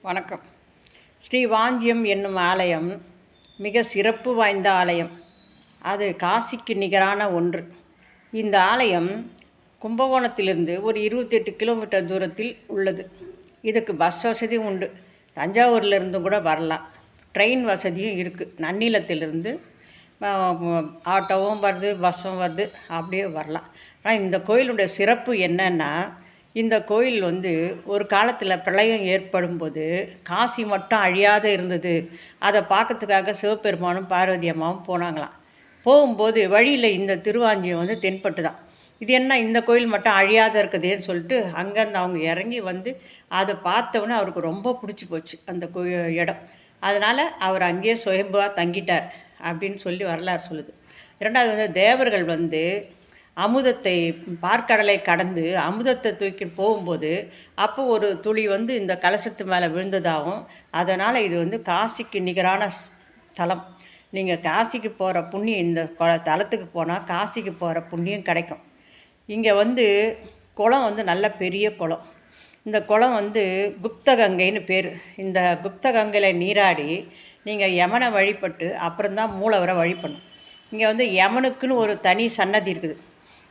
வணக்கம். ஸ்ரீ வாஞ்சியம் என்னும் ஆலயம் மிக சிறப்பு வாய்ந்த ஆலயம். அது காசிக்கு நிகரான ஒன்று. இந்த ஆலயம் கும்பகோணத்திலிருந்து ஒரு 28 கிலோமீட்டர் தூரத்தில் உள்ளது. இதுக்கு பஸ் வசதி உண்டு. தஞ்சாவூர்லேருந்து கூட வரலாம். ட்ரெயின் வசதியும் இருக்குது. நன்னிலத்திலிருந்து ஆட்டோவும் வருது, பஸ்ஸும் வருது, அப்படியே வரலாம். ஆனால் இந்த கோயிலுடைய சிறப்பு என்னன்னா, இந்த கோயில் ஒரு காலத்தில் பிரளயம் ஏற்படும்போது காசி மட்டும் அழியாத இருந்தது. அதை பார்க்கறதுக்காக சிவபெருமானும் பார்வதி அம்மாவும் போனாங்களாம். போகும்போது வழியில் இந்த திருவாஞ்சியம் தென்பட்டு தான். இது என்ன இந்த கோயில் மட்டும் அழியாத இருக்குதுன்னு சொல்லிட்டு அங்கேருந்து அவங்க இறங்கி அதை பார்த்தோன்னே அவருக்கு ரொம்ப பிடிச்சி போச்சு அந்த இடம். அதனால் அவர் அங்கேயே சுயம்புவாக தங்கிட்டார் அப்படின்னு சொல்லி வரலாறு சொல்லுது. இரண்டாவது தேவர்கள் அமுதத்தை பார்க்கடலை கடந்து அமுதத்தை தூக்கி போகும்போது அப்போ ஒரு துளி இந்த கலசத்து மேலே விழுந்ததாகவும், அதனால் இது காசிக்கு நிகரான தலம். நீங்கள் காசிக்கு போகிற புண்ணியம் இந்த தலத்துக்கு போனால் காசிக்கு போகிற புண்ணியம் கிடைக்கும். இங்கே குளம் நல்ல பெரிய குளம். இந்த குளம் குப்தகங்கைன்னு பேர். இந்த குப்தகங்கையில் நீராடி நீங்கள் யமனை வழிபட்டு அப்புறம்தான் மூலவரை வழிபடணும். இங்கே யமனுக்குன்னு ஒரு தனி சன்னதி இருக்குது.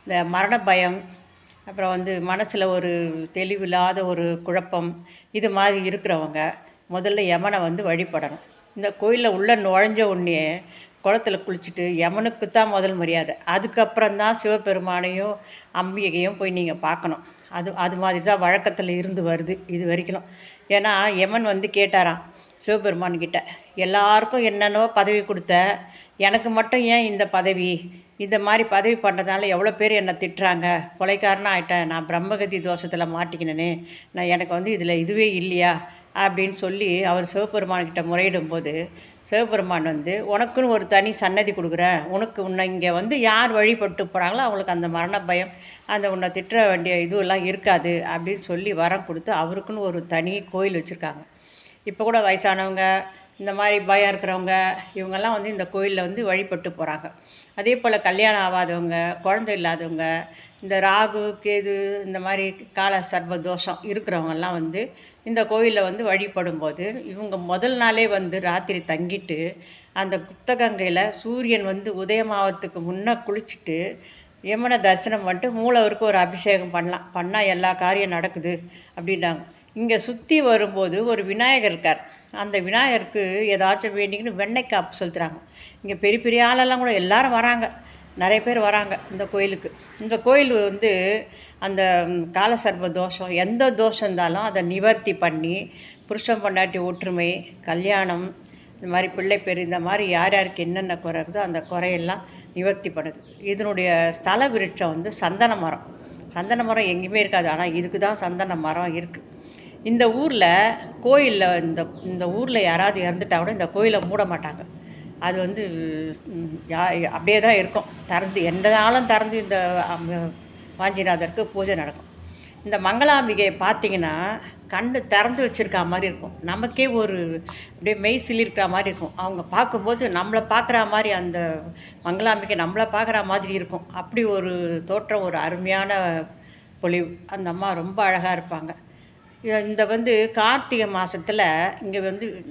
இந்த மரண பயம், அப்புறம் மனசில் ஒரு தெளிவில்லாத ஒரு குழப்பம், இது மாதிரி இருக்கிறவங்க முதல்ல யமனை வழிபடணும். இந்த கோயிலில் உள்ள நுழைஞ்ச உடனே குளத்தில் குளிச்சுட்டு யமனுக்கு தான் முதல் மரியாதை. அதுக்கப்புறம்தான் சிவபெருமானையும் அம்பிகையும் போய் நீங்கள் பார்க்கணும். அது மாதிரி தான் வழக்கத்தில் இருந்து வருது இது வரைக்கும். ஏன்னா யமன் கேட்டாராம் சிவபெருமான்கிட்ட, எல்லாருக்கும் என்னென்னோ பதவி கொடுத்த, எனக்கு மட்டும் ஏன் இந்த பதவி? இந்த மாதிரி பதவி பண்ணுறதுனால எவ்வளோ பேர் என்னை திட்டுறாங்க, கொலைக்காரனாக ஆகிட்டேன், நான் பிரம்மகதி தோஷத்தில் மாட்டிக்கினேனே, எனக்கு இதில் இதுவே இல்லையா அப்படின்னு சொல்லி அவர் சிவபெருமான்கிட்ட முறையிடும்போது சிவபெருமான் உனக்குன்னு ஒரு தனி சன்னதி கொடுக்குறேன், உன்னை இங்கே யார் வழிபட்டு போகிறாங்களோ அவங்களுக்கு அந்த மரண பயம், உன்னை திட்ட வேண்டிய இதுவெல்லாம் இருக்காது அப்படின்னு சொல்லி வரம் கொடுத்து அவருக்குன்னு ஒரு தனி கோயில் வச்சுருக்காங்க. இப்போ கூட வயசானவங்க, இந்த மாதிரி பயம் இருக்கிறவங்க, இவங்கெல்லாம் இந்த கோயிலில் வழிபட்டு போகிறாங்க. அதே போல் கல்யாணம் ஆகாதவங்க, குழந்தை இல்லாதவங்க, இந்த ராகு கேது இந்த மாதிரி கால சர்வ தோஷம் இருக்கிறவங்கெல்லாம் இந்த கோயிலில் வழிபடும்போது இவங்க முதல் நாளே ராத்திரி தங்கிட்டு அந்த குப்தகங்கையில் சூரியன் உதயமாகறதுக்கு முன்னே குளிச்சுட்டு யமனை தரிசனம் பண்ணிட்டு மூலவருக்கு ஒரு அபிஷேகம் பண்ணால் எல்லா காரியம் நடக்குது அப்படின்னாங்க. இங்கே சுற்றி வரும்போது ஒரு விநாயகர் இருக்கார். அந்த விநாயகருக்கு ஏதாச்சும் வேண்டிங்கன்னு வெண்ணெய் காப்பு செலுத்துகிறாங்க. இங்கே பெரிய பெரிய ஆளெல்லாம் கூட எல்லாரும் வராங்க, நிறைய பேர் வராங்க இந்த கோயிலுக்கு. இந்த கோயில் அந்த காலசர்ப தோஷம், எந்த தோஷம் இருந்தாலும் அதை நிவர்த்தி பண்ணி புருஷன் பொண்டாட்டி ஒற்றுமை, கல்யாணம், இந்த மாதிரி பிள்ளை பேர், இந்த மாதிரி யார் யாருக்கு என்னென்ன குறை இருக்குதோ அந்த குறையெல்லாம் நிவர்த்தி பண்ணுது. இதனுடைய ஸ்தல விருட்சம் சந்தன மரம். சந்தன மரம் எங்கேயுமே இருக்காது, ஆனால் இதுக்கு தான் சந்தன மரம் இருக்குது. இந்த ஊரில் கோயிலில் இந்த ஊரில் யாராவது இறந்துட்டா கூட இந்த கோயிலை மூட மாட்டாங்க. அது அப்படியே தான் இருக்கும், திறந்து எந்த நாளும் திறந்து இந்த வாஞ்சிநாதருக்கு பூஜை நடக்கும். இந்த மங்களாம்பிகையை பார்த்திங்கன்னா கண்ணு திறந்து வச்சுருக்கா மாதிரி இருக்கும். நமக்கே ஒரு அப்படியே மெய் சிலிருக்கிற மாதிரி இருக்கும். அவங்க பார்க்கும்போது நம்மளை பார்க்குற மாதிரி அந்த மங்களாம்பிகை நம்மளை பார்க்குற மாதிரி இருக்கும். அப்படி ஒரு தோற்றம், ஒரு அருமையான பொலிவு. அந்த அம்மா ரொம்ப அழகாக இருப்பாங்க. இந்த கார்த்திகை மாதத்தில் இங்கே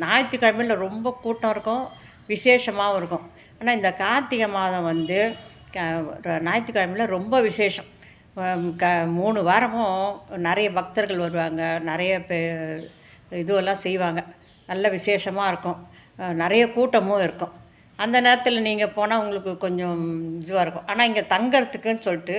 ஞாயிற்றுக்கிழமையில் ரொம்ப கூட்டம் இருக்கும், விசேஷமாகவும் இருக்கும். ஆனால் இந்த கார்த்திகை மாதம் ஞாயிற்றுக்கிழமையில் ரொம்ப விசேஷம். 3 வாரமும் நிறைய பக்தர்கள் வருவாங்க, நிறைய இதுவெல்லாம் செய்வாங்க, நல்ல விசேஷமாக இருக்கும், நிறைய கூட்டமும் இருக்கும். அந்த நேரத்தில் நீங்கள் போனால் உங்களுக்கு கொஞ்சம் இதுவாக இருக்கும். ஆனால் இங்கே தங்கறதுக்குன்னு சொல்லிட்டு,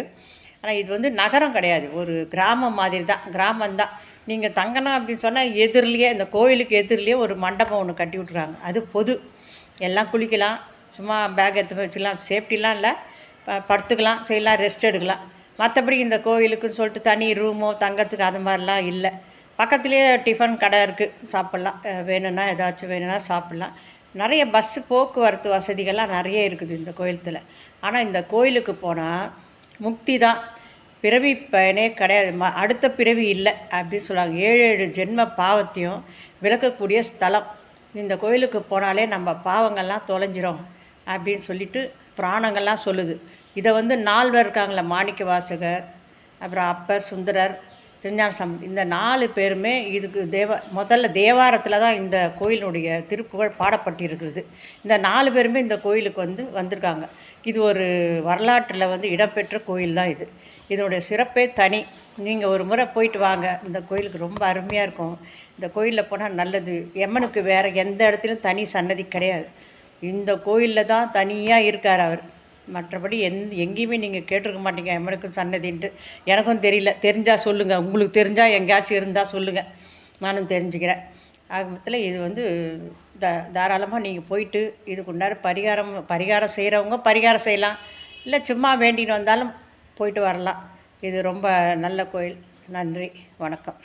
ஆனால் இது நகரம் கிடையாது, ஒரு கிராமம் மாதிரி தான், கிராமந்தான். நீங்கள் தங்கணும் அப்படின்னு சொன்னால் எதிரிலேயே, இந்த கோயிலுக்கு எதிரிலேயே ஒரு மண்டபம் ஒன்று கட்டி விட்ருக்காங்க. அது பொது, எல்லாம் குளிக்கலாம், சும்மா பேக் எடுத்து போய் வச்சுக்கலாம், சேஃப்டிலாம் இல்லை, படுத்துக்கலாம், செய்யலாம், ரெஸ்ட் எடுக்கலாம். மற்றபடி இந்த கோயிலுக்குன்னு சொல்லிட்டு தனி ரூமோ தங்கறதுக்கு அது மாதிரிலாம் இல்லை. பக்கத்துலேயே டிஃபன் கடை இருக்குது, சாப்பிட்லாம், வேணும்னா ஏதாச்சும் வேணும்னா சாப்பிட்லாம். நிறைய பஸ்ஸு போக்குவரத்து வசதிகள்லாம் நிறைய இருக்குது இந்த கோயிலத்தில். ஆனால் இந்த கோயிலுக்கு போனால் முக்தி தான், பிறவி பயனே கிடையாது, அடுத்த பிறவி இல்லை அப்படின்னு சொல்லுவாங்க. 7 ஜென்ம பாவத்தையும் விளக்கக்கூடிய ஸ்தலம். இந்த கோயிலுக்கு போனாலே நம்ம பாவங்கள்லாம் தொலைஞ்சிரும் அப்படின்னு சொல்லிட்டு புராணங்கள்லாம் சொல்லுது. இதை 4 இருக்காங்களே, மாணிக்க வாசகர், அப்புறம் அப்பர், சுந்தரர், திருஞான சம்பந்தர் இந்த 4 பேருமே இதுக்கு முதல்ல தேவாரத்தில் தான் இந்த கோயிலுடைய திருப்புகழ் பாடப்பட்டிருக்கிறது. இந்த 4 பேருமே இந்த கோயிலுக்கு வந்திருக்காங்க. இது ஒரு வரலாற்றில் இடம்பெற்ற கோயில் தான் இது. இதனுடைய சிறப்பே தனி. நீங்கள் ஒரு முறை போயிட்டு வாங்க. இந்த கோயிலுக்கு ரொம்ப அருமையாக இருக்கும். இந்த கோயிலில் போனால் நல்லது. எம்மனுக்கு வேறு எந்த இடத்துலையும் தனி சன்னதி கிடையாது. இந்த கோயிலில் தான் தனியாக இருக்கார் அவர். மற்றபடி எங்கேயுமே நீங்கள் கேட்டிருக்க மாட்டீங்க எம்மனுக்கும் சன்னதின்ட்டு. எனக்கும் தெரியல. தெரிஞ்சால் சொல்லுங்கள். உங்களுக்கு தெரிஞ்சால் எங்கேயாச்சும் இருந்தால் சொல்லுங்கள், நானும் தெரிஞ்சுக்கிறேன். ஆகமத்தில் இது தாராளமாக நீங்கள் போயிட்டு இதுக்குண்டான பரிகாரம் செய்கிறவங்க பரிகாரம் செய்யலாம். இல்லை சும்மா வேண்டின்னு வந்தாலும் போயிட்டு வரலாம். இது ரொம்ப நல்ல கோயில். நன்றி, வணக்கம்.